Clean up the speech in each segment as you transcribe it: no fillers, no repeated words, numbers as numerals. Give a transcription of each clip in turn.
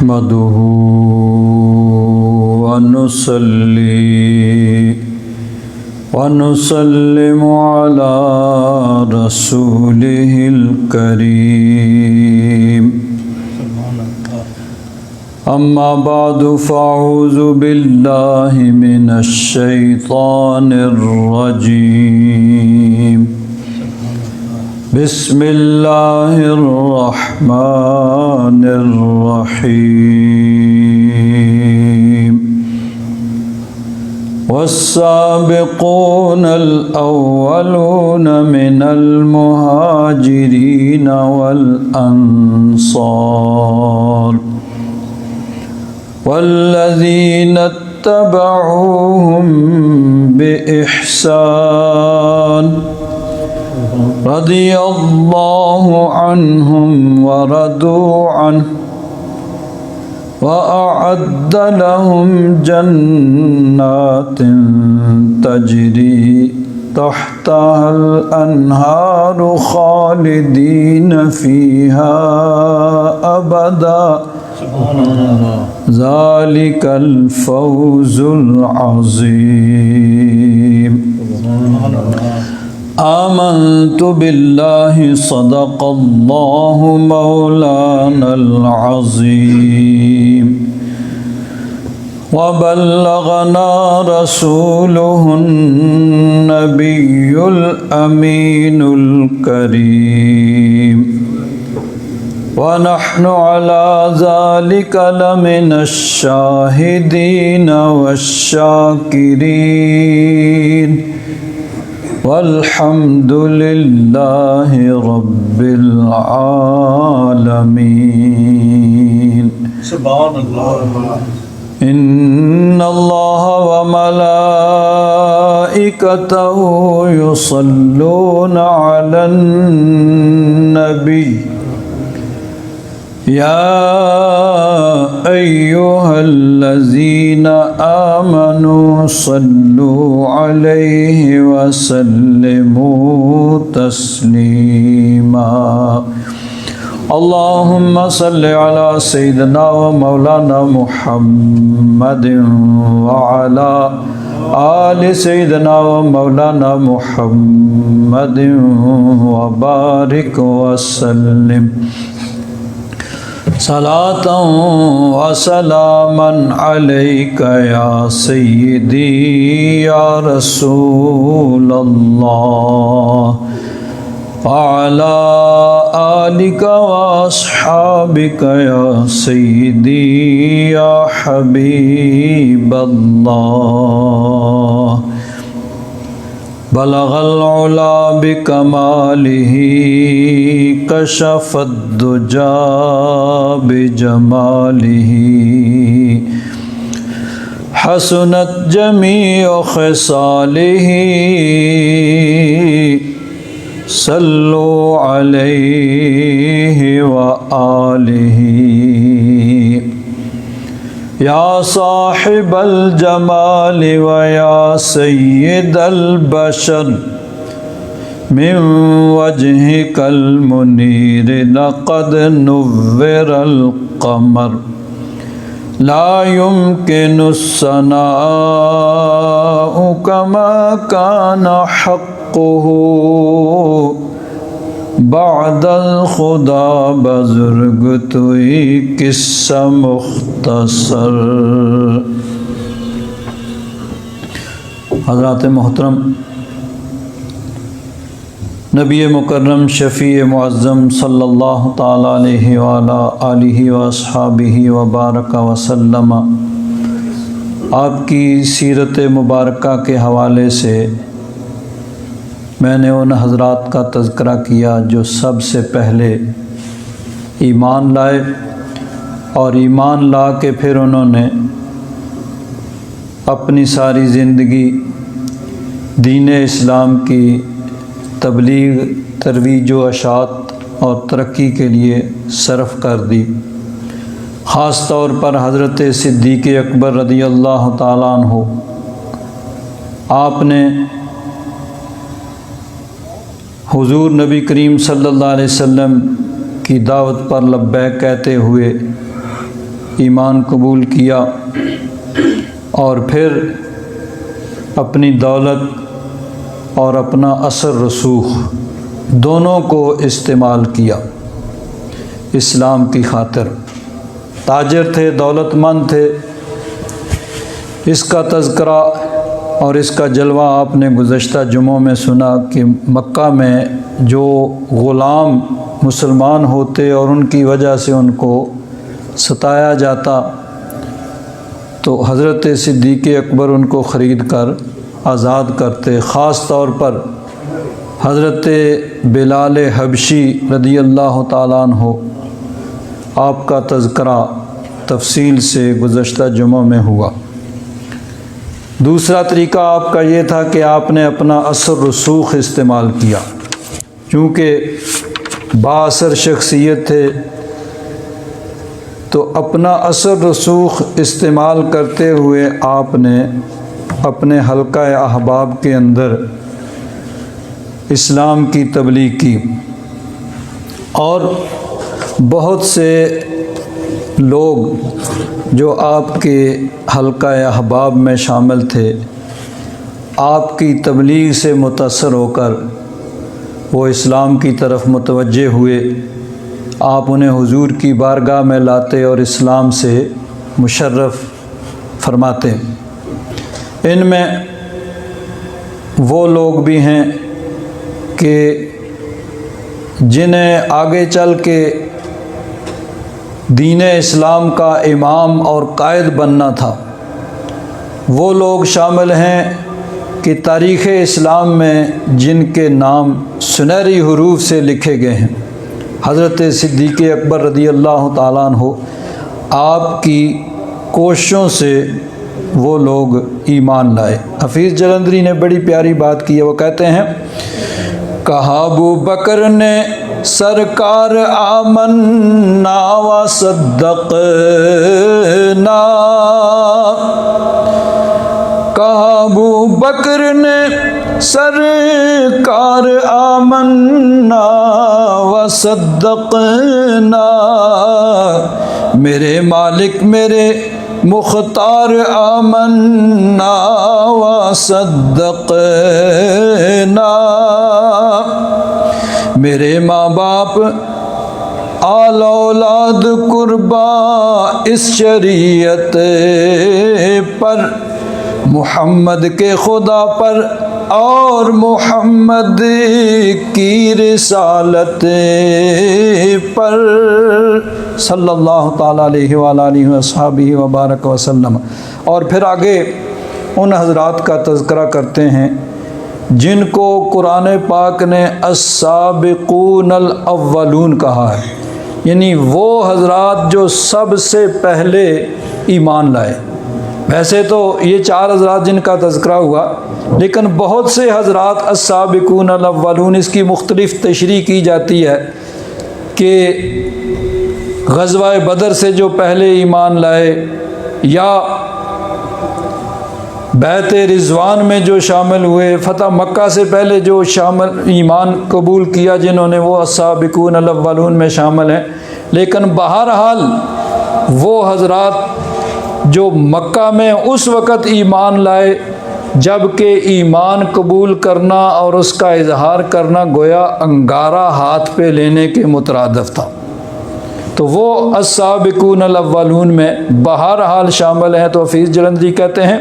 نحمده ونصلي ونسلم على رسوله الكريم أما بعد فأعوذ بالله من الشيطان الرجيم بسم الله الرحمن الرحيم والسابقون الأولون من المهاجرين والأنصار والذين اتبعوهم بإحسان رضي الله عنهم ورضوا عنه وأعد لهم جنات تجري تحتها الأنهار خالدين فيها أبدا ذلك الفوز العظيم آمنت بالله صدق الله مولانا العظيم وبلغنا رسوله النبي الأمين الكريم ونحن على ذلك لمن الشاهدين والشاكرين والحمد لله رب العالمين سبحان الله إن الله وملائكته يصلون على النبي يا أيها الذين آمنوا صلوا عليه وسلموا تسليما اللهم صل على سيدنا ومولانا محمد وعلى آل سيدنا ومولانا محمد وبارك وسلم صلاة وسلاما عليك يا سيدي يا رسول الله وعلى آلك وأصحابك يا سيدي يا حبيب الله بلغ العلا بكماله كشف الدجى بجماله حسنت جميع خصاله صلوا عليه وآله يا صاحب الجمال ويا سيد البشر من وجهك المنير لقد نور القمر لا يمكن الثناء كما كان حقه بعد الخدا بزرگ توئی قصہ مختصر۔ حضرات محترم، نبی مکرم شفیع معظم صلی اللہ تعالیٰ علیہ وآلہ آلہ واصحابہ وبارک وسلم آپ کی سیرت مبارکہ کے حوالے سے میں نے ان حضرات کا تذکرہ کیا جو سب سے پہلے ایمان لائے اور ایمان لا کے پھر انہوں نے اپنی ساری زندگی دین اسلام کی تبلیغ، ترویج و اشاعت اور ترقی کے لیے صرف کر دی۔ خاص طور پر حضرت صدیق اکبر رضی اللہ تعالیٰ عنہ، آپ نے حضور نبی کریم صلی اللہ علیہ وسلم کی دعوت پر لبیک کہتے ہوئے ایمان قبول کیا اور پھر اپنی دولت اور اپنا اثر رسوخ دونوں کو استعمال کیا اسلام کی خاطر۔ تاجر تھے، دولت مند تھے۔ اس کا تذکرہ اور اس کا جلوہ آپ نے گزشتہ جمعوں میں سنا کہ مکہ میں جو غلام مسلمان ہوتے اور ان کی وجہ سے ان کو ستایا جاتا تو حضرت صدیق اکبر ان کو خرید کر آزاد کرتے۔ خاص طور پر حضرت بلال حبشی رضی اللہ تعالیٰ عنہ، آپ کا تذکرہ تفصیل سے گزشتہ جمعہ میں ہوا۔ دوسرا طریقہ آپ کا یہ تھا کہ آپ نے اپنا اثر رسوخ استعمال کیا، چونکہ بااثر شخصیت تھے تو اپنا اثر رسوخ استعمال کرتے ہوئے آپ نے اپنے حلقہ احباب کے اندر اسلام کی تبلیغ کی، اور بہت سے لوگ جو آپ کے حلقہ احباب میں شامل تھے آپ کی تبلیغ سے متاثر ہو کر وہ اسلام کی طرف متوجہ ہوئے۔ آپ انہیں حضور کی بارگاہ میں لاتے اور اسلام سے مشرف فرماتے۔ ان میں وہ لوگ بھی ہیں کہ جنہیں آگے چل کے دین اسلام کا امام اور قائد بننا تھا، وہ لوگ شامل ہیں کہ تاریخ اسلام میں جن کے نام سنہری حروف سے لکھے گئے ہیں۔ حضرت صدیق اکبر رضی اللہ تعالیٰ عنہ، آپ کی کوششوں سے وہ لوگ ایمان لائے۔ حفیظ جلندری نے بڑی پیاری بات کی ہے، وہ کہتے ہیں کہا ابو بکر نے سرکار آمنا و صدقنا، کہا ابو بکر نے سرکار آمنا و صدقنا، میرے مالک میرے مختار آمنا و صدقنا، میرے ماں باپ آل اولاد قربا اس شریعت پر، محمد کے خدا پر اور محمد کی رسالت پر، صلی اللہ تعالیٰ علیہ وآلہ وصحبہ وبارک وسلم۔ اور پھر آگے ان حضرات کا تذکرہ کرتے ہیں جن کو قرآن پاک نے السابقون الاولون کہا ہے، یعنی وہ حضرات جو سب سے پہلے ایمان لائے۔ ویسے تو یہ چار حضرات جن کا تذکرہ ہوا، لیکن بہت سے حضرات السابقون الاولون، اس کی مختلف تشریح کی جاتی ہے کہ غزوہ بدر سے جو پہلے ایمان لائے، یا بیعت رضوان میں جو شامل ہوئے، فتح مکہ سے پہلے جو شامل ایمان قبول کیا جنہوں نے، وہ السابقون الاولون میں شامل ہیں۔ لیکن بہرحال وہ حضرات جو مکہ میں اس وقت ایمان لائے جب کہ ایمان قبول کرنا اور اس کا اظہار کرنا گویا انگارہ ہاتھ پہ لینے کے مترادف تھا، تو وہ السابقون الاولون میں بہرحال شامل ہیں۔ تو حفیظ جلندری کہتے ہیں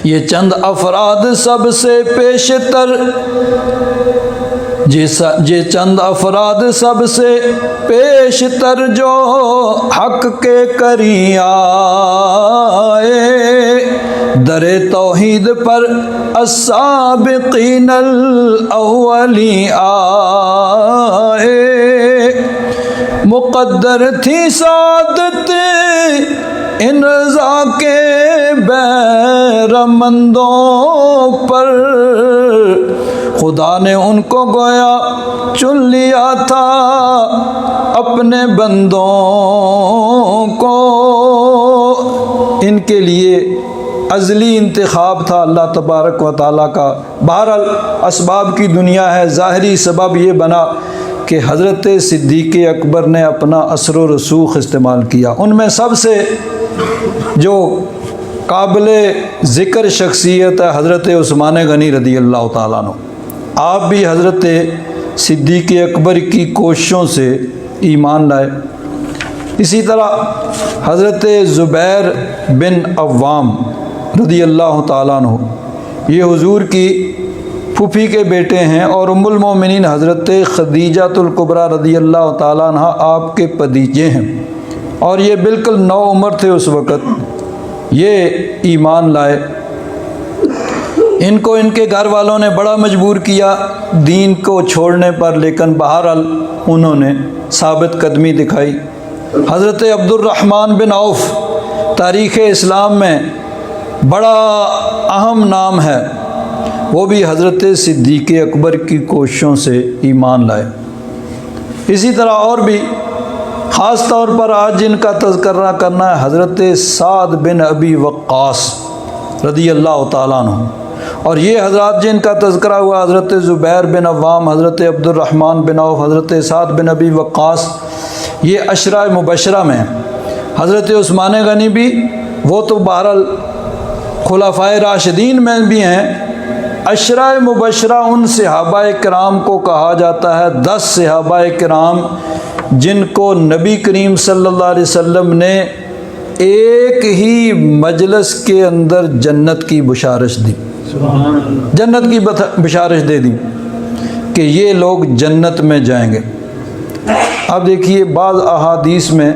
یہ چند افراد سب سے پیشتر، یہ چند افراد سب سے پیشتر جو حق کے قریب آئے، در توحید پر السابقین الاولی آئے، مقدر تھی سعادت ان رضا کے بیرمندوں پر، خدا نے ان کو گویا چن لیا تھا اپنے بندوں کو، ان کے لیے ازلی انتخاب تھا اللہ تبارک و تعالیٰ کا۔ بہرحال اسباب کی دنیا ہے، ظاہری سبب یہ بنا کہ حضرت صدیق اکبر نے اپنا اثر و رسوخ استعمال کیا۔ ان میں سب سے جو قابل ذکر شخصیت ہے حضرت عثمان غنی رضی اللہ تعالیٰ عنہ۔ آپ بھی حضرت صدیق اکبر کی کوششوں سے ایمان لائے۔ اسی طرح حضرت زبیر بن عوام رضی اللہ تعالیٰ عنہ، یہ حضور کی پھوپھی کے بیٹے ہیں اور ام المومنین حضرت خدیجہ الکبریٰ رضی اللہ تعالیٰ عنہ آپ کے بھتیجے ہیں، اور یہ بالکل نو عمر تھے اس وقت، یہ ایمان لائے۔ ان کو ان کے گھر والوں نے بڑا مجبور کیا دین کو چھوڑنے پر، لیکن بہرحال انہوں نے ثابت قدمی دکھائی۔ حضرت عبد الرحمن بن عوف تاریخ اسلام میں بڑا اہم نام ہے، وہ بھی حضرت صدیق اکبر کی کوششوں سے ایمان لائے۔ اسی طرح اور بھی خاص طور پر آج جن کا تذکرہ کرنا ہے حضرت سعد بن ابی وقاص رضی اللہ تعالیٰ عنہ، اور یہ حضرات جن کا تذکرہ ہوا حضرت زبیر بن عوام، حضرت عبد الرحمن بن عوف، حضرت سعد بن ابی وقاص، یہ عشرہ مبشرہ میں ہیں۔ حضرت عثمان غنی بھی، وہ تو بہرحال خلفائے راشدین میں بھی ہیں۔ عشرہ مبشرہ ان صحابہ کرام کو کہا جاتا ہے، 10 صحابہ کرام جن کو نبی کریم صلی اللہ علیہ وسلم نے ایک ہی مجلس کے اندر جنت کی بشارت دی، جنت کی بشارت دے دی کہ یہ لوگ جنت میں جائیں گے۔ اب دیکھیے بعض احادیث میں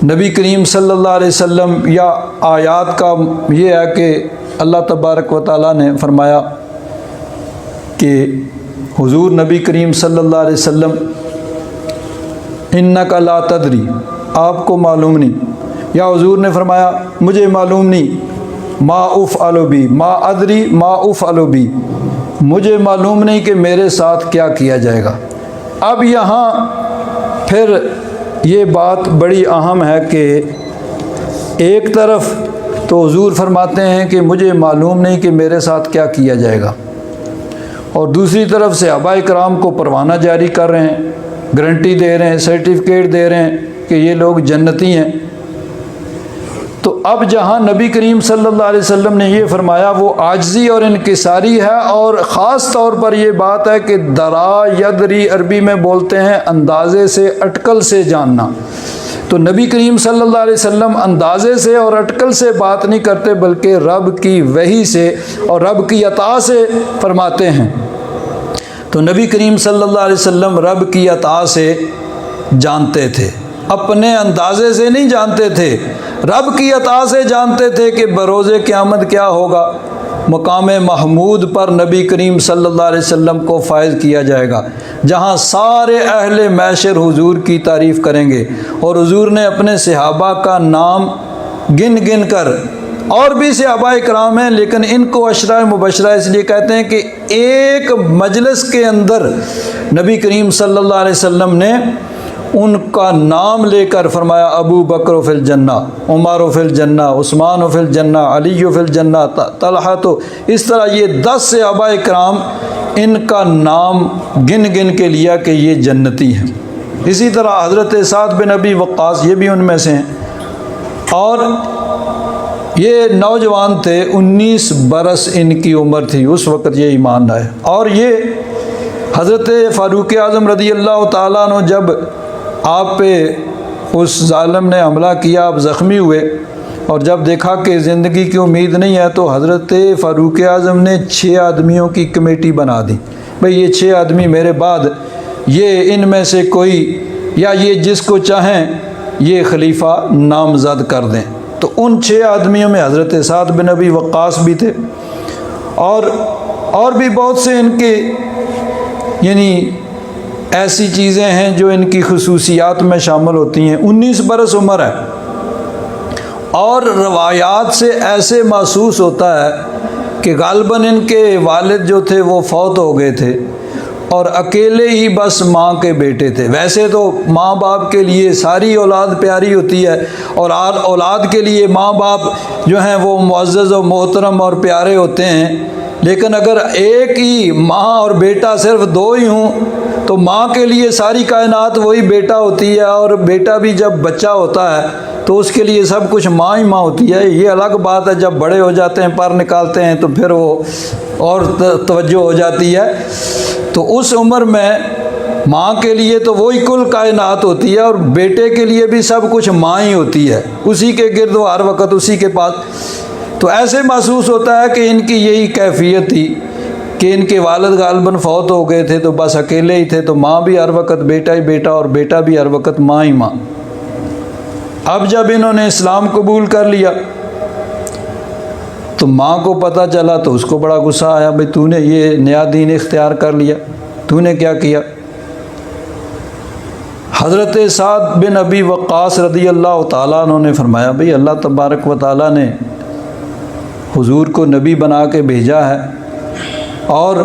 نبی کریم صلی اللہ علیہ وسلم یا آیات کا یہ ہے کہ اللہ تبارک و تعالیٰ نے فرمایا کہ حضور نبی کریم صلی اللہ علیہ وسلم انک لا تدری، آپ کو معلوم نہیں، یا حضور نے فرمایا مجھے معلوم نہیں، ما افعل بی، ما ادری ما افعل بی، مجھے معلوم نہیں کہ میرے ساتھ کیا کیا جائے گا۔ اب یہاں پھر یہ بات بڑی اہم ہے کہ ایک طرف تو حضور فرماتے ہیں کہ مجھے معلوم نہیں کہ میرے ساتھ کیا کیا جائے گا، اور دوسری طرف صحابہ کرام کو پروانہ جاری کر رہے ہیں، گارنٹی دے رہے ہیں، سرٹیفکیٹ دے رہے ہیں کہ یہ لوگ جنتی ہیں۔ تو اب جہاں نبی کریم صلی اللہ علیہ وسلم نے یہ فرمایا وہ عاجزی اور انکساری ہے، اور خاص طور پر یہ بات ہے کہ درا یدری عربی میں بولتے ہیں اندازے سے اٹکل سے جاننا۔ تو نبی کریم صلی اللہ علیہ وسلم اندازے سے اور اٹکل سے بات نہیں کرتے، بلکہ رب کی وحی سے اور رب کی عطا سے فرماتے ہیں۔ تو نبی کریم صلی اللہ علیہ وسلم رب کی عطا سے جانتے تھے، اپنے اندازے سے نہیں جانتے تھے، رب کی عطا سے جانتے تھے کہ بروز قیامت کیا ہوگا۔ مقام محمود پر نبی کریم صلی اللہ علیہ وسلم کو فائز کیا جائے گا، جہاں سارے اہل محشر حضور کی تعریف کریں گے، اور حضور نے اپنے صحابہ کا نام گن گن کر، اور بھی صحابہ کرام ہیں لیکن ان کو عشرہ مبشرہ اس لیے کہتے ہیں کہ ایک مجلس کے اندر نبی کریم صلی اللہ علیہ وسلم نے ان کا نام لے کر فرمایا ابو بکر فی الجنہ، عمر فی الجنہ، عثمان فی الجنہ، علی فی الجنہ، طلحہ، تو اس طرح یہ 10 صحابہ کرام ان کا نام گن گن کے لیا کہ یہ جنتی ہیں۔ اسی طرح حضرت سعد بن ابی وقاص یہ بھی ان میں سے ہیں، اور یہ نوجوان تھے، 19 برس ان کی عمر تھی اس وقت یہ ایمان لائے۔ اور یہ حضرت فاروق اعظم رضی اللہ تعالیٰ عنہ جب آپ پہ اس ظالم نے حملہ کیا، آپ زخمی ہوئے، اور جب دیکھا کہ زندگی کی امید نہیں ہے تو حضرت فاروق اعظم نے 6 آدمیوں کی کمیٹی بنا دی، بھئی یہ 6 آدمی میرے بعد، یہ ان میں سے کوئی یا یہ جس کو چاہیں یہ خلیفہ نامزد کر دیں۔ تو ان 6 آدمیوں میں حضرت سعد بن ابی وقاص بھی تھے، اور بھی بہت سے ان کے یعنی ایسی چیزیں ہیں جو ان کی خصوصیات میں شامل ہوتی ہیں۔ 19 برس عمر ہے، اور روایات سے ایسے محسوس ہوتا ہے کہ غالباً ان کے والد جو تھے وہ فوت ہو گئے تھے، اور اکیلے ہی بس ماں کے بیٹے تھے۔ ویسے تو ماں باپ کے لیے ساری اولاد پیاری ہوتی ہے، اور اولاد کے لیے ماں باپ جو ہیں وہ معزز و محترم اور پیارے ہوتے ہیں، لیکن اگر ایک ہی ماں اور بیٹا صرف 2 ہی ہوں تو ماں کے لیے ساری کائنات وہی بیٹا ہوتی ہے، اور بیٹا بھی جب بچہ ہوتا ہے تو اس کے لیے سب کچھ ماں ہی ماں ہوتی ہے۔ یہ الگ بات ہے جب بڑے ہو جاتے ہیں، پر نکالتے ہیں، تو پھر وہ اور توجہ ہو جاتی ہے۔ تو اس عمر میں ماں کے لیے تو وہی کل کائنات ہوتی ہے، اور بیٹے کے لیے بھی سب کچھ ماں ہی ہوتی ہے، اسی کے گرد وہ ہر وقت اسی کے پاس۔ تو ایسے محسوس ہوتا ہے کہ ان کی یہی کیفیت تھی کہ ان کے والد غالباً فوت ہو گئے تھے، تو بس اکیلے ہی تھے، تو ماں بھی ہر وقت بیٹا ہی بیٹا، اور بیٹا بھی ہر وقت ماں ہی ماں۔ اب جب انہوں نے اسلام قبول کر لیا تو ماں کو پتہ چلا تو اس کو بڑا غصہ آیا، بھئی تو نے یہ نیا دین اختیار کر لیا، تو نے کیا کیا؟ حضرت سعد بن ابی وقاص رضی اللہ تعالیٰ عنہ نے فرمایا، بھئی اللہ تبارک و تعالیٰ نے حضور کو نبی بنا کے بھیجا ہے، اور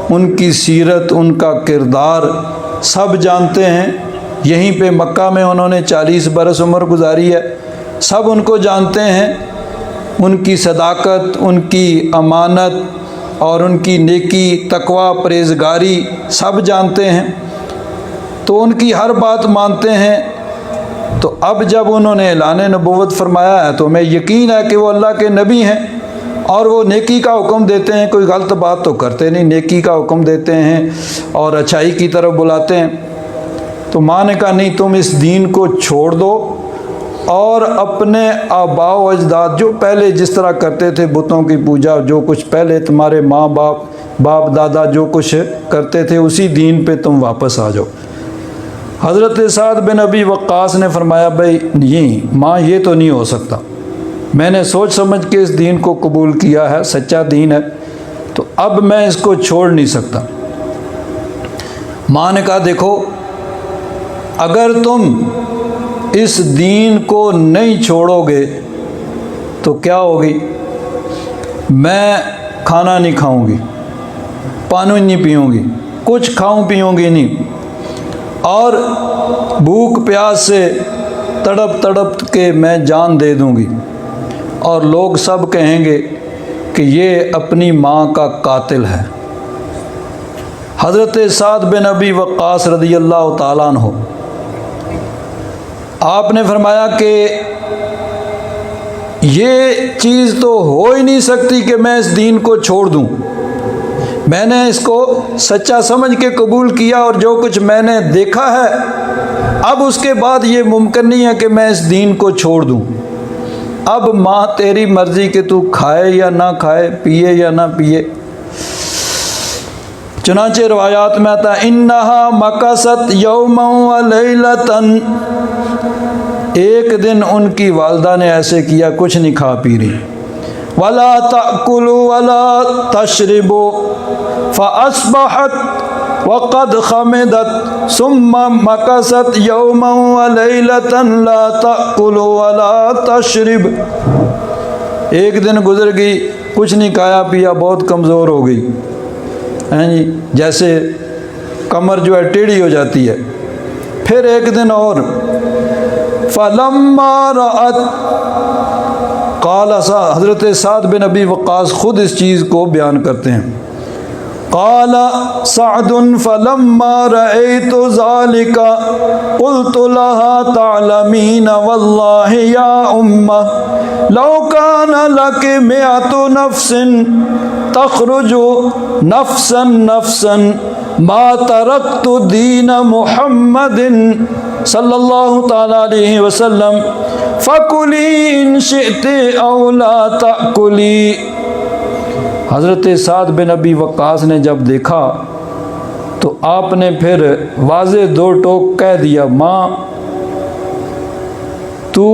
ان کی سیرت، ان کا کردار سب جانتے ہیں۔ یہیں پہ مکہ میں انہوں نے 40 برس عمر گزاری ہے، سب ان کو جانتے ہیں، ان کی صداقت، ان کی امانت اور ان کی نیکی، تقوی، پرہیزگاری سب جانتے ہیں، تو ان کی ہر بات مانتے ہیں۔ تو اب جب انہوں نے اعلان نبوت فرمایا ہے تو ہمیں یقین ہے کہ وہ اللہ کے نبی ہیں، اور وہ نیکی کا حکم دیتے ہیں، کوئی غلط بات تو کرتے نہیں، نیکی کا حکم دیتے ہیں اور اچھائی کی طرف بلاتے ہیں۔ تو ماں نے کہا نہیں، تم اس دین کو چھوڑ دو، اور اپنے آباء و اجداد جو پہلے جس طرح کرتے تھے، بتوں کی پوجا، جو کچھ پہلے تمہارے ماں باپ دادا جو کچھ کرتے تھے، اسی دین پہ تم واپس آ جاؤ۔ حضرت سعد بن ابی وقاص نے فرمایا، بھائی نہیں ماں، یہ تو نہیں ہو سکتا، میں نے سوچ سمجھ کے اس دین کو قبول کیا ہے، سچا دین ہے، تو اب میں اس کو چھوڑ نہیں سکتا۔ ماں نے کہا دیکھو، اگر تم اس دین کو نہیں چھوڑو گے تو کیا ہوگی؟ میں کھانا نہیں کھاؤں گی، پانی نہیں پیوں گی، کچھ کھاؤں پیوں گی نہیں، اور بھوک پیاس سے تڑپ تڑپ کے میں جان دے دوں گی، اور لوگ سب کہیں گے کہ یہ اپنی ماں کا قاتل ہے۔ حضرت سعد بن ابی وقاص رضی اللہ تعالیٰ عنہ، آپ نے فرمایا کہ یہ چیز تو ہو ہی نہیں سکتی کہ میں اس دین کو چھوڑ دوں، میں نے اس کو سچا سمجھ کے قبول کیا، اور جو کچھ میں نے دیکھا ہے اب اس کے بعد یہ ممکن نہیں ہے کہ میں اس دین کو چھوڑ دوں۔ اب ماں تیری مرضی کہ تو کھائے یا نہ کھائے، پیے یا نہ پیے۔ چنانچہ روایات میں آتا ہے، انہا مکست یوما و لیلتن، ایک دن ان کی والدہ نے ایسے کیا، کچھ نہیں کھا پی رہی۔ ولا تأکلوا ولا تشربوا فأصبحت وقد خمدت ثم مکست یوما ولیلة لا تأکل ولا تشرب، ایک دن گزر گئی، کچھ نہیں کھایا پیا، بہت کمزور ہو گئی، جیسے کمر جو ہے ٹیڑھی ہو جاتی ہے۔ پھر ایک دن اور، فلما رأت، قال حضرت سعد بن ابی وقاص خود اس چیز کو بیان کرتے ہیں، قال سعد فلما رأيت ذلك قلت لها تعلمين والله يا أمة لو كان لك 100 نفس تخرج نفسا نفسا ما تركت دين محمد صلی اللہ تعالیٰ علیہ وسلم فَكُلِي إِن شِئْتِ أَوْ لَا تَأْكُلِي۔ حضرت سعد بن ابی وقاص نے جب دیکھا تو آپ نے پھر واضح 2 ٹوک کہہ دیا، ماں تو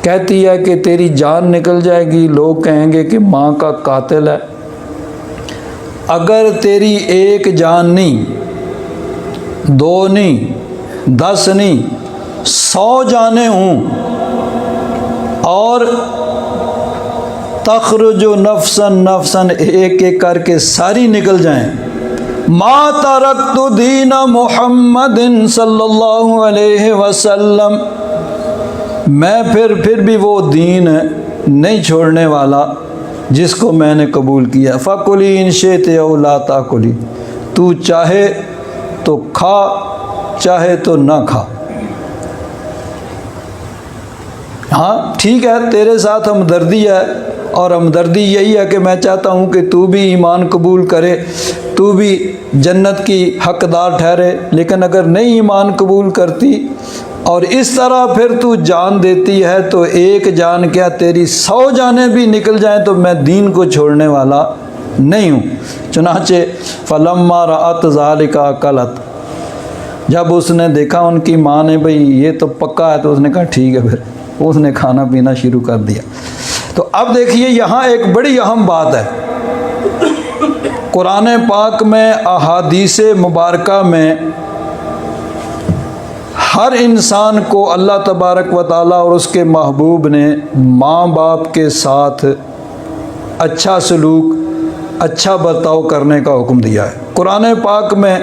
کہتی ہے کہ تیری جان نکل جائے گی، لوگ کہیں گے کہ ماں کا قاتل ہے، اگر تیری 1 جان نہیں، 2 نہیں، 10 نہیں، 100 جانیں ہوں، اور تخرج نفسا نفسا، ایک ایک کر کے ساری نکل جائیں، ما ترکت دین محمد صلی اللہ علیہ وسلم، میں پھر بھی وہ دین نہیں چھوڑنے والا جس کو میں نے قبول کیا۔ فَكُلِي إِن شِئْتِ أَوْ لَا تَأْكُلِي، تو چاہے تو کھا چاہے تو نہ کھا۔ ہاں ٹھیک ہے، تیرے ساتھ ہمدردی ہے، اور ہمدردی یہی ہے کہ میں چاہتا ہوں کہ تو بھی ایمان قبول کرے، تو بھی جنت کی حقدار ٹھہرے، لیکن اگر نہیں ایمان قبول کرتی اور اس طرح پھر تو جان دیتی ہے تو ایک جان کیا تیری 100 جانیں بھی نکل جائیں تو میں دین کو چھوڑنے والا نہیں ہوں۔ چنانچہ فلما رأت ذالک قالت، جب اس نے دیکھا ان کی ماں نے بھئی یہ تو پکا ہے، تو اس نے کہا ٹھیک ہے، پھر اس نے کھانا پینا شروع کر دیا۔ تو اب دیکھیے یہاں ایک بڑی اہم بات ہے، قرآن پاک میں احادیث مبارکہ میں ہر انسان کو اللہ تبارک و تعالیٰ اور اس کے محبوب نے ماں باپ کے ساتھ اچھا سلوک، اچھا برتاؤ کرنے کا حکم دیا ہے۔ قرآن پاک میں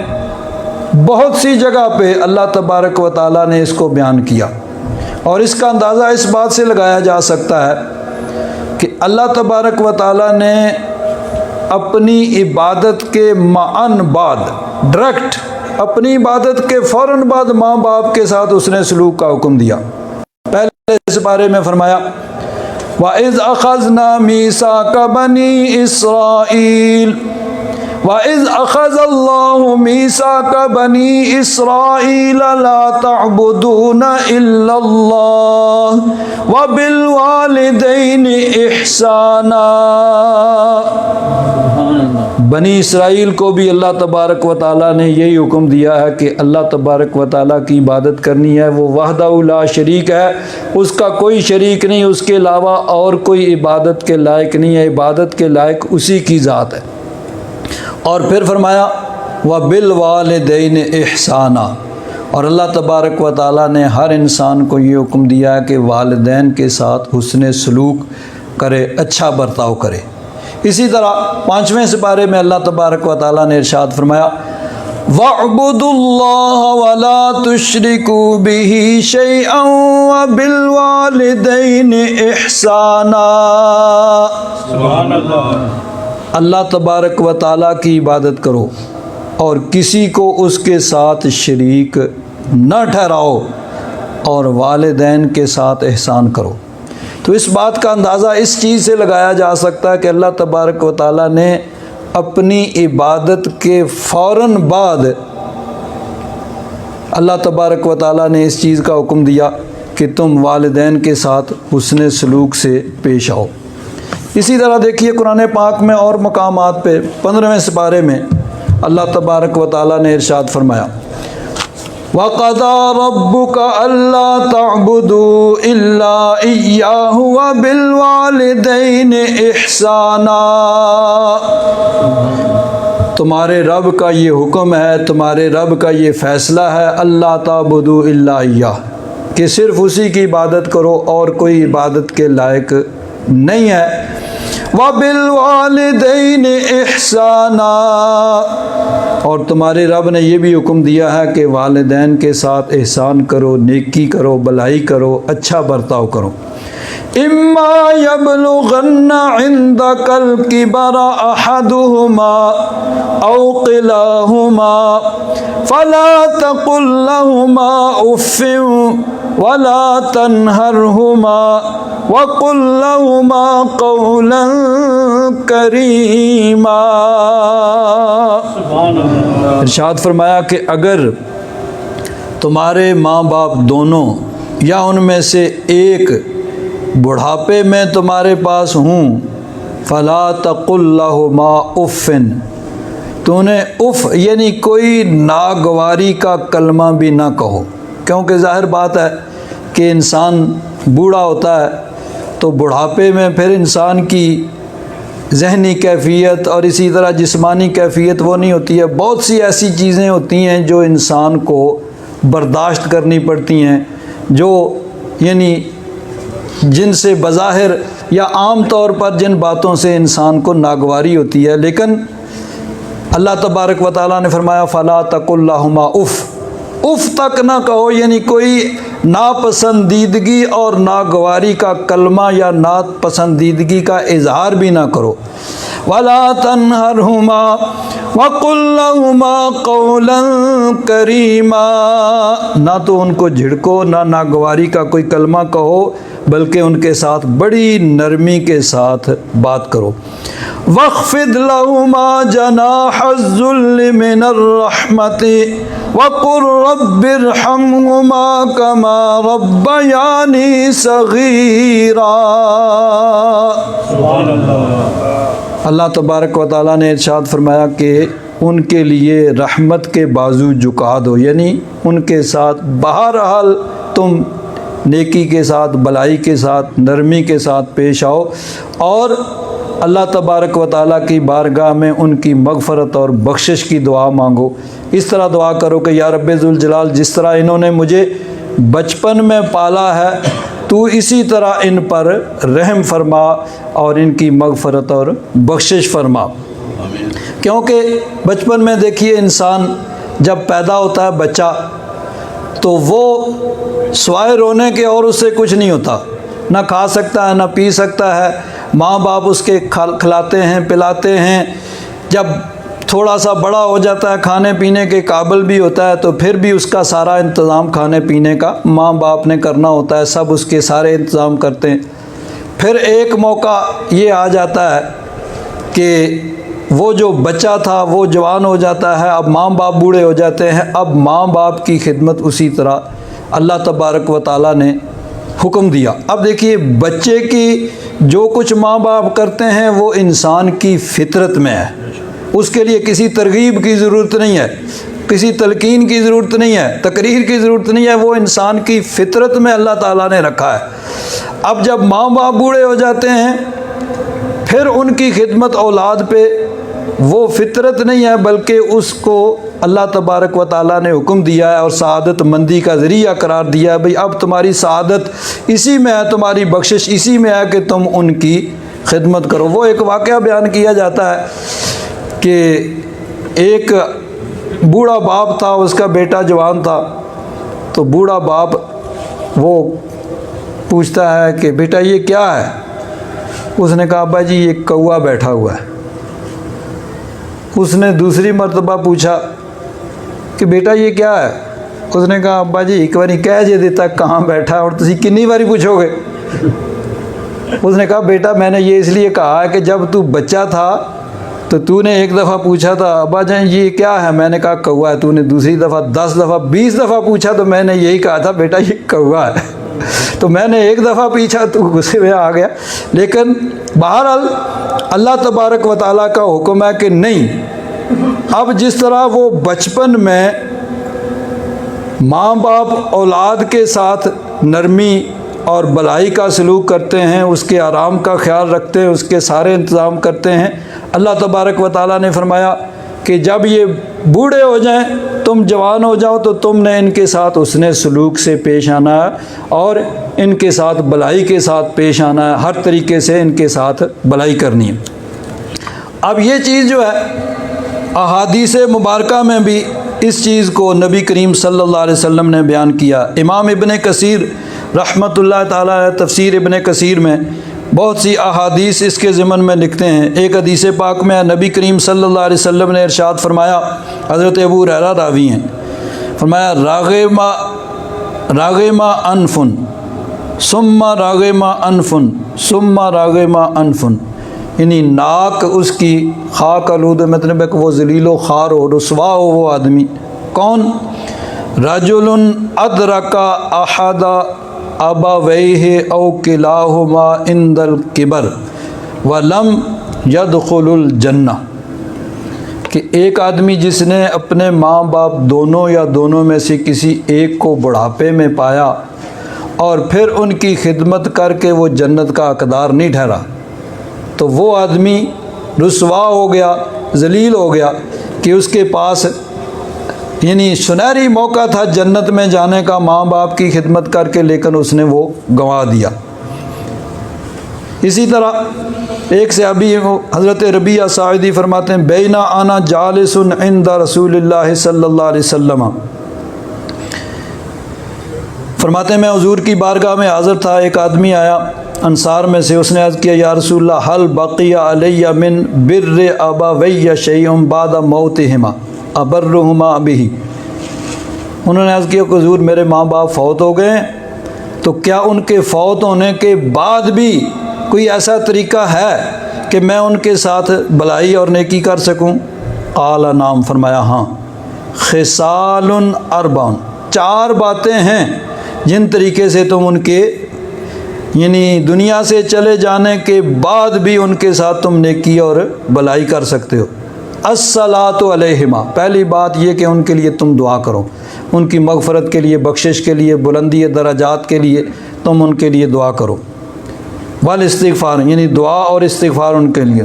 بہت سی جگہ پہ اللہ تبارک و تعالیٰ نے اس کو بیان کیا، اور اس کا اندازہ اس بات سے لگایا جا سکتا ہے کہ اللہ تبارک و تعالیٰ نے اپنی عبادت کے معاً بعد، ڈائریکٹ اپنی عبادت کے فوراً بعد ماں باپ کے ساتھ اس نے سلوک کا حکم دیا۔ پہلے اس بارے میں فرمایا وَإِذْ أَخَذْنَا مِيثَاقَ بَنِي إِسْرَائِيلَ وَإِذْ أَخَذَ اللَّهُ مِيثَاقَ بَنِي إِسْرَائِيلَ لَا تَعْبُدُونَ إِلَّا اللَّهَ وَبِالْوَالِدَيْنِ إِحْسَانًا۔ بنی اسرائیل کو بھی اللہ تبارک و تعالیٰ نے یہی حکم دیا ہے کہ اللہ تبارک و تعالیٰ کی عبادت کرنی ہے، وہ وحدہ لا شریک ہے، اس کا کوئی شریک نہیں، اس کے علاوہ اور کوئی عبادت کے لائق نہیں ہے، عبادت کے لائق اسی کی ذات ہے۔ اور پھر فرمایا وَبِالْوَالِدَيْنِ إِحْسَانًا، اور اللہ تبارک و تعالیٰ نے ہر انسان کو یہ حکم دیا ہے کہ والدین کے ساتھ حسن سلوک کرے، اچھا برتاؤ کرے۔ اسی طرح 5ویں سپارے میں اللہ تبارک و تعالیٰ نے ارشاد فرمایا وَاعْبُدُوا اللَّهَ وَلَا تُشْرِكُوا بِهِ شَيْئًا وَبِالْوَالِدَيْنِ إِحْسَانًا۔ سبحان اللہ، اللہ تبارک و تعالیٰ کی عبادت کرو اور کسی کو اس کے ساتھ شریک نہ ٹھہراؤ، اور والدین کے ساتھ احسان کرو۔ تو اس بات کا اندازہ اس چیز سے لگایا جا سکتا ہے کہ اللہ تبارک و تعالیٰ نے اپنی عبادت کے فوراً بعد اللہ تبارک و تعالیٰ نے اس چیز کا حکم دیا کہ تم والدین کے ساتھ حسن سلوک سے پیش آؤ۔ اسی طرح دیکھیے قرآن پاک میں اور مقامات پہ 15ویں سپارے میں اللہ تبارک و تعالیٰ نے ارشاد فرمایا وَقَضَىٰ رَبُّكَ أَلَّا تَعْبُدُوا إِلَّا إِيَّاهُ وَبِالْوَالِدَيْنِ إِحْسَانًا۔ تمہارے رب کا یہ حکم ہے، تمہارے رب کا یہ فیصلہ ہے اللہ تعبدوا الا ایاہ، کہ صرف اسی کی عبادت کرو اور کوئی عبادت کے لائق نہیں ہے۔ وَبِالْوَالِدَيْنِ إِحْسَانًا، اور تمہارے رب نے یہ بھی حکم دیا ہے کہ والدین کے ساتھ احسان کرو، نیکی کرو، بھلائی کرو، اچھا برتاؤ کرو۔ إِمَّا يَبْلُغَنَّ عِندَكَ الْكِبَرَ أَحَدُهُمَا أَوْ كِلَاهُمَا فَلَا تَقُل لَّهُمَا أُفٍّ وَلَا تَنْهَرْهُمَا وَقُل لَّهُمَا قَوْلًا كَرِيمًا۔ ارشاد فرمایا کہ اگر تمہارے ماں باپ دونوں یا ان میں سے ایک بڑھاپے میں تمہارے پاس ہوں، فلا تقل لہما اف، تو انہیں اف یعنی کوئی ناگواری کا کلمہ بھی نہ کہو، کیونکہ ظاہر بات ہے کہ انسان بوڑھا ہوتا ہے تو بڑھاپے میں پھر انسان کی ذہنی کیفیت اور اسی طرح جسمانی کیفیت وہ نہیں ہوتی ہے، بہت سی ایسی چیزیں ہوتی ہیں جو انسان کو برداشت کرنی پڑتی ہیں، جو یعنی جن سے بظاہر یا عام طور پر جن باتوں سے انسان کو ناگواری ہوتی ہے، لیکن اللہ تبارک و تعالیٰ نے فرمایا فلا تقل لہما اف، اف تک نہ کہو، یعنی کوئی ناپسندیدگی اور ناگواری کا کلمہ یا ناپسندیدگی کا اظہار بھی نہ کرو۔ وَلَا تَنْهَرْهُمَا وَقُلْ لَهُمَا قَوْلًا كَرِيمًا، نہ تو ان کو جھڑکو، نہ ناگواری کا کوئی کلمہ کہو، بلکہ ان کے ساتھ بڑی نرمی کے ساتھ بات کرو۔ وَاخْفِضْ لَهُمَا جَنَاحَ الذُّلِّ مِنَ الرَّحْمَةِ وَقُلْ رَبِّ ارْحَمْهُمَا كَمَا رَبَّيَانِي صَغِيرًا۔ سبحان اللہ۔ اللہ تبارک و تعالیٰ نے ارشاد فرمایا کہ ان کے لیے رحمت کے بازو جھکا دو، یعنی ان کے ساتھ بہرحال تم نیکی کے ساتھ، بلائی کے ساتھ، نرمی کے ساتھ پیش آؤ، اور اللہ تبارک و تعالیٰ کی بارگاہ میں ان کی مغفرت اور بخشش کی دعا مانگو۔ اس طرح دعا کرو کہ یا رب ذوالجلال، جس طرح انہوں نے مجھے بچپن میں پالا ہے، تو اسی طرح ان پر رحم فرما اور ان کی مغفرت اور بخشش فرما۔ کیونکہ بچپن میں دیکھیے انسان جب پیدا ہوتا ہے بچہ، تو وہ سوائے رونے کے اور اس سے کچھ نہیں ہوتا، نہ کھا سکتا ہے نہ پی سکتا ہے، ماں باپ اس کے کھلاتے ہیں پلاتے ہیں۔ جب تھوڑا سا بڑا ہو جاتا ہے، کھانے پینے کے قابل بھی ہوتا ہے، تو پھر بھی اس کا سارا انتظام کھانے پینے کا ماں باپ نے کرنا ہوتا ہے، سب اس کے سارے انتظام کرتے ہیں۔ پھر ایک موقع یہ آ جاتا ہے کہ وہ جو بچہ تھا وہ جوان ہو جاتا ہے، اب ماں باپ بوڑھے ہو جاتے ہیں، اب ماں باپ کی خدمت اسی طرح اللہ تبارک و تعالیٰ نے حکم دیا۔ اب دیکھیے بچے کی جو کچھ ماں باپ کرتے ہیں وہ انسان کی فطرت میں ہے، اس کے لیے کسی ترغیب کی ضرورت نہیں ہے، کسی تلقین کی ضرورت نہیں ہے، تقریر کی ضرورت نہیں ہے، وہ انسان کی فطرت میں اللہ تعالیٰ نے رکھا ہے۔ اب جب ماں باپ بوڑھے ہو جاتے ہیں، پھر ان کی خدمت اولاد پہ وہ فطرت نہیں ہے، بلکہ اس کو اللہ تبارک و تعالیٰ نے حکم دیا ہے اور سعادت مندی کا ذریعہ قرار دیا ہے۔ بھئی اب تمہاری سعادت اسی میں ہے، تمہاری بخشش اسی میں ہے کہ تم ان کی خدمت کرو۔ وہ ایک واقعہ بیان کیا جاتا ہے کہ ایک بوڑھا باپ تھا، اس کا بیٹا جوان تھا، تو بوڑھا باپ وہ پوچھتا ہے کہ بیٹا یہ کیا ہے؟ اس نے کہا ابا جی یہ کوا بیٹھا ہوا ہے۔ اس نے دوسری مرتبہ پوچھا کہ بیٹا یہ کیا ہے؟ اس نے کہا ابا جی ایک باری کہہ جے دیتا کہاں بیٹھا ہے، اور تسی کنی باری پوچھو گے؟ اس نے کہا بیٹا میں نے یہ اس لیے کہا ہے کہ جب تو بچہ تھا تو تو نے ایک دفعہ پوچھا تھا ابا جان یہ کیا ہے، میں نے کہا کوا ہے، تو نے دوسری دفعہ 10 دفعہ 20 دفعہ پوچھا تو میں نے یہی کہا تھا بیٹا یہ کوا ہے۔ تو میں نے ایک دفعہ پوچھا تو غصے میں آ گیا۔ لیکن بہرحال اللہ تبارک و تعالیٰ کا حکم ہے کہ نہیں، اب جس طرح وہ بچپن میں ماں باپ اولاد کے ساتھ نرمی اور بلائی کا سلوک کرتے ہیں، اس کے آرام کا خیال رکھتے ہیں، اس کے سارے انتظام کرتے ہیں، اللہ تبارک و تعالیٰ نے فرمایا کہ جب یہ بوڑھے ہو جائیں، تم جوان ہو جاؤ، تو تم نے ان کے ساتھ اس نے سلوک سے پیش آنا ہے اور ان کے ساتھ بلائی کے ساتھ پیش آنا ہے، ہر طریقے سے ان کے ساتھ بلائی کرنی ہے۔ اب یہ چیز جو ہے احادیث مبارکہ میں بھی اس چیز کو نبی کریم صلی اللہ علیہ وسلم نے بیان کیا۔ امام ابن کثیر رحمۃ اللہ تعالیٰ تفسیر ابن کثیر میں بہت سی احادیث اس کے ضمن میں لکھتے ہیں۔ ایک حدیث پاک میں نبی کریم صلی اللہ علیہ وسلم نے ارشاد فرمایا، حضرت ابو ہریرہ راوی ہیں، فرمایا راغما انفن ثم راغما انفن ثم راغما انفن، یعنی ناک اس کی خاک آلود، مطلب ہے کہ وہ ذلیل و خوار ہو، رسوا ہو وہ آدمی۔ کون؟ رجل ادرک احد ابویہ او کلاہما عند الکبر ولم یدخل الجنہ، کہ ایک آدمی جس نے اپنے ماں باپ دونوں یا دونوں میں سے کسی ایک کو بڑھاپے میں پایا اور پھر ان کی خدمت کر کے وہ جنت کا حقدار نہیں ٹھہرا، تو وہ آدمی رسوا ہو گیا، ذلیل ہو گیا کہ اس کے پاس یعنی سنہری موقع تھا جنت میں جانے کا ماں باپ کی خدمت کر کے، لیکن اس نے وہ گنوا دیا۔ اسی طرح ایک صحابی حضرت ربیعہ ساعدی فرماتے ہیں، بینا انا جالس عند رسول اللہ صلی اللہ علیہ وسلم فرماتے ہیں میں حضور کی بارگاہ میں حاضر تھا، ایک آدمی آیا انصار میں سے، اس نے عرض کیا یا رسول اللہ حل بقی علی من بر ابوی شیء بعد موتہما ابرہما بہ۔ انہوں نے عرض کیا کہ حضور میرے ماں باپ فوت ہو گئے ہیں، تو کیا ان کے فوت ہونے کے بعد بھی کوئی ایسا طریقہ ہے کہ میں ان کے ساتھ بھلائی اور نیکی کر سکوں؟ قال نعم، فرمایا ہاں، خصال اربع، 4 باتیں ہیں جن طریقے سے تم ان کے یعنی دنیا سے چلے جانے کے بعد بھی ان کے ساتھ تم نیکی اور بھلائی کر سکتے ہو۔ الصلاۃ علیہما، پہلی بات یہ کہ ان کے لیے تم دعا کرو، ان کی مغفرت کے لیے، بخشش کے لیے، بلندی درجات کے لیے تم ان کے لیے دعا کرو۔ والاستغفار، یعنی دعا اور استغفار ان کے لیے۔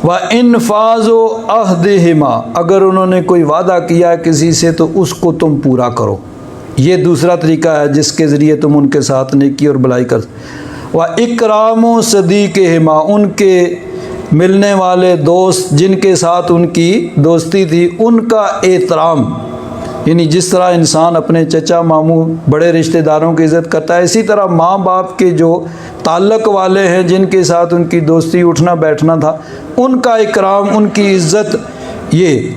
وانفاذ عہدہما، اگر انہوں نے کوئی وعدہ کیا ہے کسی سے تو اس کو تم پورا کرو۔ یہ دوسرا طریقہ ہے جس کے ذریعے تم ان کے ساتھ نیکی اور بھلائی کر۔ واکرام صدیقہما، ان کے ملنے والے دوست جن کے ساتھ ان کی دوستی تھی ان کا احترام، یعنی جس طرح انسان اپنے چچا ماموں بڑے رشتہ داروں کی عزت کرتا ہے، اسی طرح ماں باپ کے جو تعلق والے ہیں جن کے ساتھ ان کی دوستی اٹھنا بیٹھنا تھا ان کا اکرام، ان کی عزت۔ یہ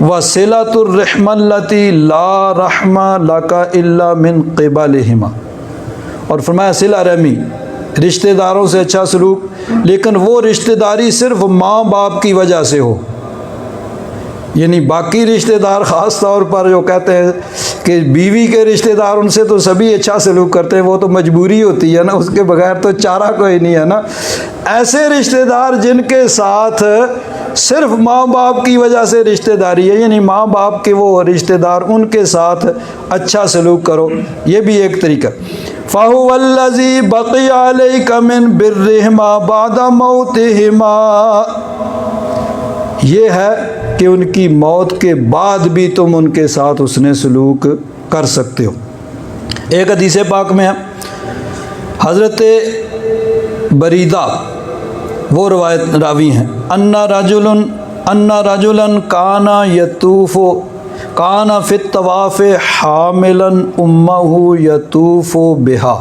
وصلۃ الرحم التی لا رحم لک الا من قبلہما، اور فرمایا صلہ رحمی، رشتہ داروں سے اچھا سلوک، لیکن وہ رشتہ داری صرف ماں باپ کی وجہ سے ہو، یعنی باقی رشتہ دار خاص طور پر جو کہتے ہیں کہ بیوی کے رشتہ دار ان سے تو سبھی اچھا سلوک کرتے ہیں، وہ تو مجبوری ہوتی ہے نا، اس کے بغیر تو چارہ کوئی نہیں ہے نا۔ ایسے رشتہ دار جن کے ساتھ صرف ماں باپ کی وجہ سے رشتہ داری ہے، یعنی ماں باپ کے وہ رشتہ دار، ان کے ساتھ اچھا سلوک کرو، یہ بھی ایک طریقہ۔ فَهُوَ الَّذِي بَقِيَ عَلَيْكَ مِن بِرِّهِمَا بَعْدَ مَوْتِهِمَا، یہ ہے کہ ان کی موت کے بعد بھی تم ان کے ساتھ حسن سلوک کر سکتے ہو۔ ایک حدیث پاک میں ہے، حضرت بریدہ وہ روایت راوی ہیں، ان رجلا کان یطوف، کان فی الطواف حاملا امہ یطوف بہا،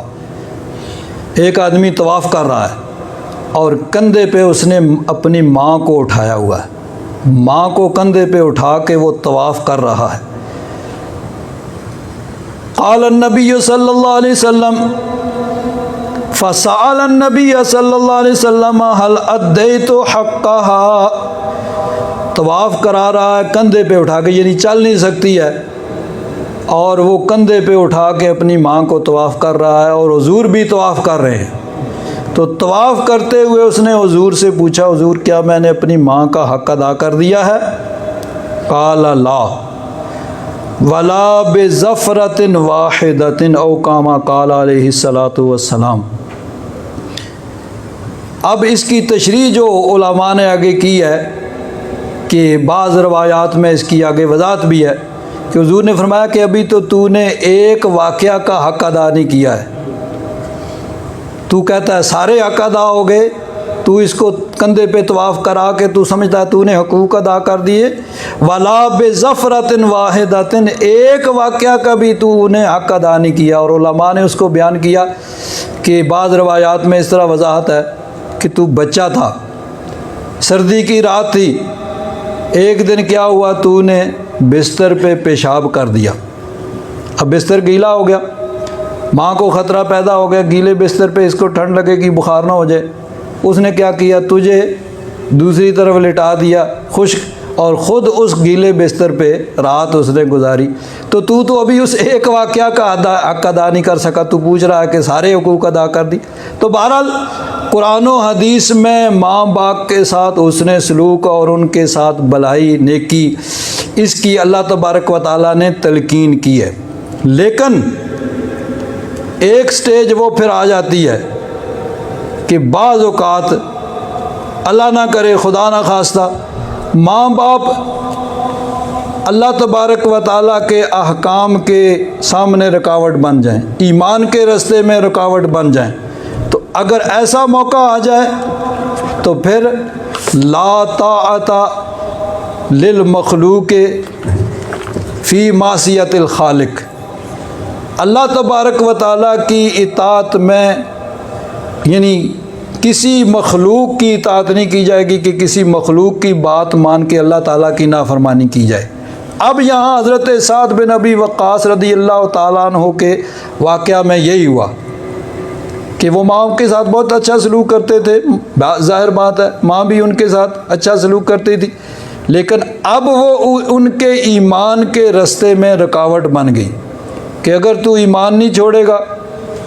ایک آدمی طواف کر رہا ہے اور کندھے پہ اس نے اپنی ماں کو اٹھایا ہوا ہے، ماں کو کندھے پہ اٹھا کے وہ طواف کر رہا ہے۔ قال النبی صلی اللہ علیہ وسلم، فسأل النبی صلی اللہ علیہ وسلم هل ادیت حقها، طواف کرا رہا ہے کندھے پہ اٹھا کے، یعنی چل نہیں سکتی ہے اور وہ کندھے پہ اٹھا کے اپنی ماں کو طواف کر رہا ہے، اور حضور بھی طواف کر رہے ہیں۔ تو طواف کرتے ہوئے اس نے حضور سے پوچھا، حضور کیا میں نے اپنی ماں کا حق ادا کر دیا ہے؟ قال لا ولا بظفرۃ واحدۃ او کما قال علیہ الصلاۃ والسلام۔ اب اس کی تشریح جو علماء نے آگے کی ہے کہ بعض روایات میں اس کی آگے وضاحت بھی ہے کہ حضور نے فرمایا کہ ابھی تو نے ایک واقعہ کا حق ادا نہیں کیا ہے، تو کہتا ہے سارے حق ادا ہو گئے، تو اس کو کندھے پہ طواف کرا کے تو سمجھتا ہے تو نے حقوق ادا کر دیے، ولا بظفرۃ واحدۃ، ایک واقعہ کا بھی تو نے حق ادا نہیں کیا۔ اور علماء نے اس کو بیان کیا کہ بعض روایات میں اس طرح وضاحت ہے کہ تو بچہ تھا، سردی کی رات تھی، ایک دن کیا ہوا، تو نے بستر پہ پیشاب کر دیا، اب بستر گیلا ہو گیا، ماں کو خطرہ پیدا ہو گیا گیلے بستر پہ اس کو ٹھنڈ لگے گی، بخار نہ ہو جائے، اس نے کیا کیا، تجھے دوسری طرف لٹا دیا خشک، اور خود اس گیلے بستر پہ رات اس نے گزاری۔ تو ابھی اس ایک واقعہ کا حق ادا نہیں کر سکا، تو پوچھ رہا ہے کہ سارے حقوق ادا کر دی۔ تو بہرحال قرآن و حدیث میں ماں باپ کے ساتھ حسن سلوک اور ان کے ساتھ بھلائی نیکی، اس کی اللہ تبارک و تعالیٰ نے تلقین کی ہے، لیکن ایک سٹیج وہ پھر آ جاتی ہے کہ بعض اوقات اللہ نہ کرے خدا نہ خواستہ ماں باپ اللہ تبارک و تعالیٰ کے احکام کے سامنے رکاوٹ بن جائیں، ایمان کے راستے میں رکاوٹ بن جائیں، تو اگر ایسا موقع آ جائے تو پھر لا طاعت للمخلوق فی معصیت الخالق، اللہ تبارک و تعالیٰ کی اطاعت میں یعنی کسی مخلوق کی اطاعت نہیں کی جائے گی کہ کسی مخلوق کی بات مان کے اللہ تعالیٰ کی نافرمانی کی جائے۔ اب یہاں حضرت سعد بن ابی وقاص رضی اللہ تعالیٰ عنہ کے واقعہ میں یہی ہوا کہ وہ ماں کے ساتھ بہت اچھا سلوک کرتے تھے، ظاہر بات ہے ماں بھی ان کے ساتھ اچھا سلوک کرتی تھی، لیکن اب وہ ان کے ایمان کے رستے میں رکاوٹ بن گئی کہ اگر تو ایمان نہیں چھوڑے گا،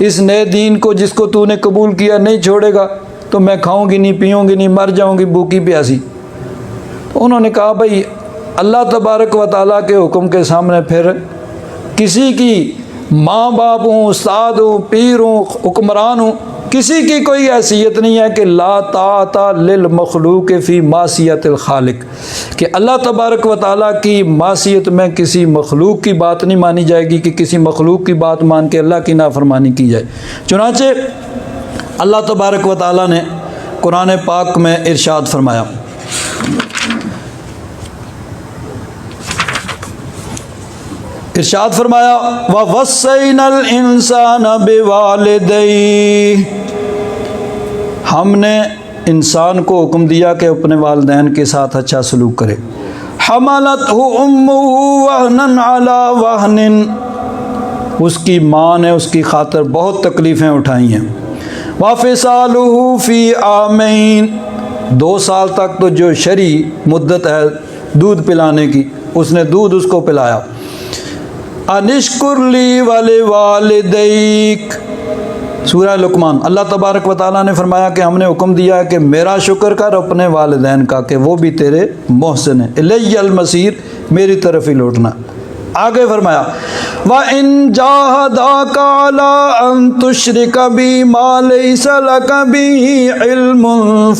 اس نئے دین کو جس کو تو نے قبول کیا نہیں چھوڑے گا تو میں کھاؤں گی نہیں، پیوں گی نہیں، مر جاؤں گی بھوکی پیاسی۔ انہوں نے کہا بھائی اللہ تبارک و تعالیٰ کے حکم کے سامنے پھر کسی کی ماں باپ ہوں، استاد ہوں، پیر ہوں، حکمران ہوں، کسی کی کوئی حیثیت نہیں ہے کہ لا طاعت للمخلوق فی معصیت الخالق، کہ اللہ تبارک و تعالیٰ کی معصیت میں کسی مخلوق کی بات نہیں مانی جائے گی کہ کسی مخلوق کی بات مان کے اللہ کی نافرمانی کی جائے۔ چنانچہ اللہ تبارک و تعالیٰ نے قرآن پاک میں ارشاد فرمایا، وَوَصَّيْنَا الْإِنسَانَ بِوَالِدَيْهِ، ہم نے انسان کو حکم دیا کہ اپنے والدین کے ساتھ اچھا سلوک کرے۔ حَمَلَتْهُ أُمُّهُ وَهْنًا عَلَى وَهْنٍ، اس کی ماں نے اس کی خاطر بہت تکلیفیں اٹھائی ہیں۔ وَفِصَالُهُ فِي عَامَيْنِ، 2 سال تک تو جو شرعی مدت ہے دودھ پلانے کی، اس نے دودھ اس کو پلایا۔ انشکر لی ولوالدیک، سورہ لقمان، اللہ تبارک و تعالیٰ نے فرمایا کہ ہم نے حکم دیا ہے کہ میرا شکر کر اپنے والدین کا کہ وہ بھی تیرے محسن ہیں، الی المصیر، میری طرف ہی لوٹنا۔ آگے فرمایا وَإِن جَاهَدَاكَ عَلَىٰ أَن تُشْرِكَ بِي مَا لَيْسَ لَكَ بِهِ عِلْمٌ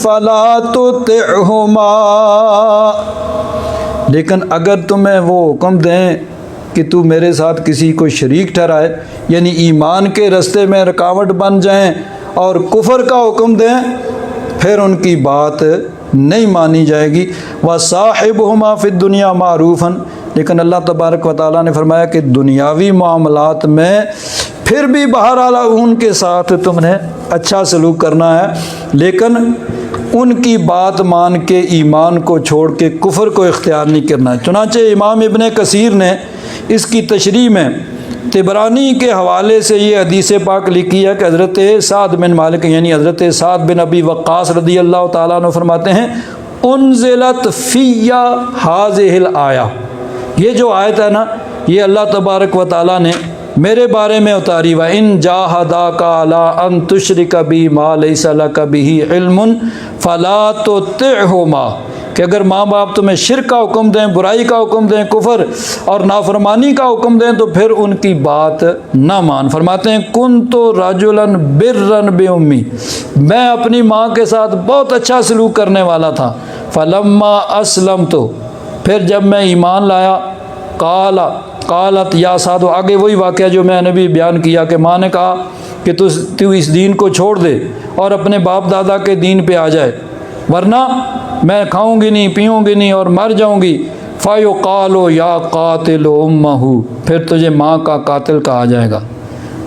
فَلَا تُطِعْهُمَا، لیکن اگر تمہیں وہ حکم دیں کہ تو میرے ساتھ کسی کو شریک ٹھہرائے، یعنی ایمان کے رستے میں رکاوٹ بن جائیں اور کفر کا حکم دیں، پھر ان کی بات نہیں مانی جائے گی۔ وَصَاحِبْهُمَا فِي الدُّنْيَا مَعْرُوفًا، لیکن اللہ تبارک و تعالیٰ نے فرمایا کہ دنیاوی معاملات میں پھر بھی بہرحال ان کے ساتھ تم نے اچھا سلوک کرنا ہے، لیکن ان کی بات مان کے ایمان کو چھوڑ کے کفر کو اختیار نہیں کرنا ہے۔ چنانچہ امام ابن کثیر نے اس کی تشریح میں طبرانی کے حوالے سے یہ حدیث پاک لکھی ہے کہ حضرت سعد بن مالک یعنی حضرت سعد بن ابی وقاص رضی اللہ تعالیٰ عنہ فرماتے ہیں انزلت فی ہذہ الآیہ، یہ جو آیت ہے نا یہ اللہ تبارک و تعالیٰ نے میرے بارے میں اتاری۔ وَإِن جَاهَدَاكَ عَلَىٰ أَن تُشْرِكَ بِي مَا لَيْسَ لَكَ بِهِ عِلْمٌ فَلَا تُطِعْهُمَا، کہ اگر ماں باپ تمہیں شرک کا حکم دیں، برائی کا حکم دیں، کفر اور نافرمانی کا حکم دیں تو پھر ان کی بات نہ مان۔ فرماتے ہیں كُنْتُ رَجُلًا بِرًّا بِأُمِّي، میں اپنی ماں کے ساتھ بہت اچھا سلوک کرنے والا تھا۔ فَلَمَّا أَسْلَمْتُ، پھر جب میں ایمان لایا، قالت یا سعد، آگے وہی واقعہ جو میں نے بھی بیان کیا کہ ماں نے کہا کہ تو اس دین کو چھوڑ دے اور اپنے باپ دادا کے دین پہ آ جائے، ورنہ میں کھاؤں گی نہیں، پیوں گی نہیں اور مر جاؤں گی۔ فَيُقَالُ يَا قَاتِلُ أُمَّهُ، پھر تجھے ماں کا قاتل کہا جائے گا۔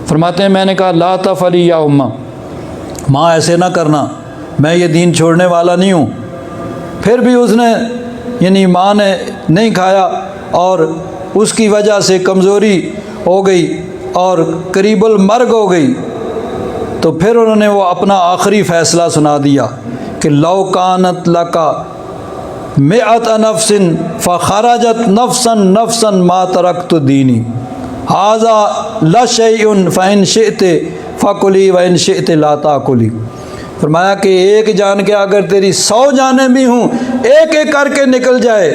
فرماتے ہیں میں نے کہا لا تفعلی یا اماں، ماں ایسے نہ کرنا، میں یہ دین چھوڑنے والا نہیں ہوں۔ پھر بھی اس نے یعنی ماں نے نہیں کھایا اور اس کی وجہ سے کمزوری ہو گئی اور قریب المرگ ہو گئی، تو پھر انہوں نے وہ اپنا آخری فیصلہ سنا دیا کہ لو کانت لکا مئت نفس فخرجت نفسا ما ترکت دینی ھذا لشیء فإن شئت فکلی وإن شئت لا تاکلی۔ فرمایا کہ ایک جان کے اگر تیری 100 جانیں بھی ہوں، ایک ایک کر کے نکل جائے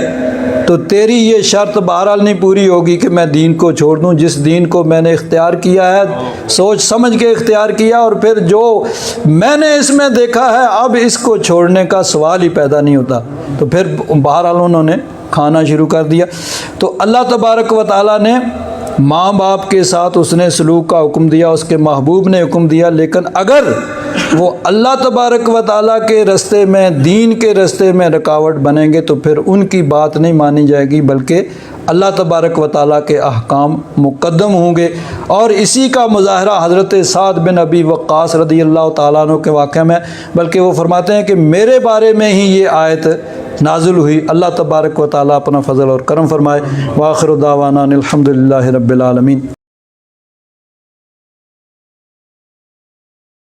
تو تیری یہ شرط بہرحال نہیں پوری ہوگی کہ میں دین کو چھوڑ دوں، جس دین کو میں نے اختیار کیا ہے سوچ سمجھ کے اختیار کیا، اور پھر جو میں نے اس میں دیکھا ہے اب اس کو چھوڑنے کا سوال ہی پیدا نہیں ہوتا۔ تو پھر بہرحال انہوں نے کھانا شروع کر دیا۔ تو اللہ تبارک و تعالیٰ نے ماں باپ کے ساتھ اس نے سلوک کا حکم دیا، اس کے محبوب نے حکم دیا، لیکن اگر وہ اللہ تبارک و تعالیٰ کے رستے میں، دین کے رستے میں رکاوٹ بنیں گے تو پھر ان کی بات نہیں مانی جائے گی، بلکہ اللہ تبارک و تعالیٰ کے احکام مقدم ہوں گے۔ اور اسی کا مظاہرہ حضرت سعد بن ابی وقاص رضی اللہ تعالیٰ عنہ کے واقعہ میں، بلکہ وہ فرماتے ہیں کہ میرے بارے میں ہی یہ آیت نازل ہوئی۔ اللہ تبارک و تعالیٰ اپنا فضل اور کرم فرمائے۔ وآخر دعوانا الحمد للہ رب العالمین۔